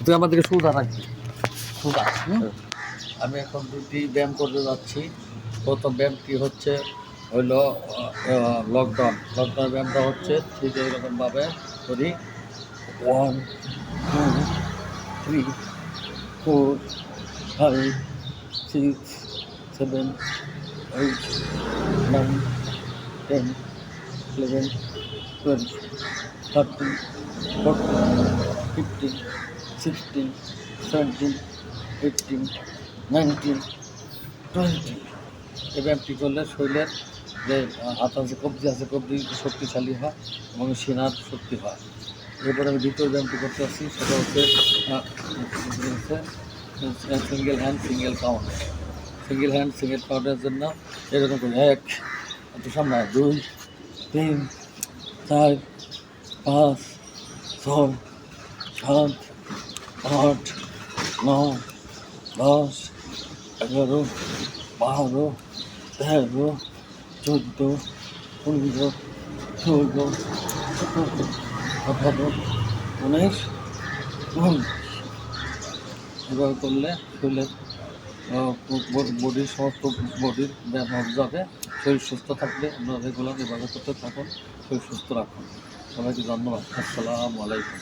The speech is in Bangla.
তুই আমাদেরকে সুদা রাখবি সুদা। আমি এখন দুটি ব্যায়াম করতে যাচ্ছি। প্রথম ব্যায়ামটি হচ্ছে হইল লকডাউনের ব্যায়ামটা হচ্ছে ঠিক এইরকমভাবে করি। 1 2 3 4 5 6 7 8 9 10 11 12 13 14 15 16 17 18 19 20। এই ব্যায়ামটি করলে শরীরের যে হাত আছে কবজি আছে কবজি শক্তিশালী হয় এবং সেনার শক্তি হয়। এরপরে আমি দ্বিতীয় ব্যায়ামটি করতে আসছি, সেটা হচ্ছে single hand single count. Single hand single কাউন্টের জন্য এরকম করে 1 একটু সামনে 2 3 4 5 6 7 8 9 10 11 12 13 14 15 16 17 18 19 20। এভাবে করলে শরীরের বডির সমস্ত বডির ব্যায়াম হয়ে যাবে। শরীর সুস্থ থাকলে আপনারা রেগুলার এভাবে করতে থাকুন, শরীর সুস্থ রাখুন। সবাইকে ধন্যবাদ। আসসালামু আলাইকুম।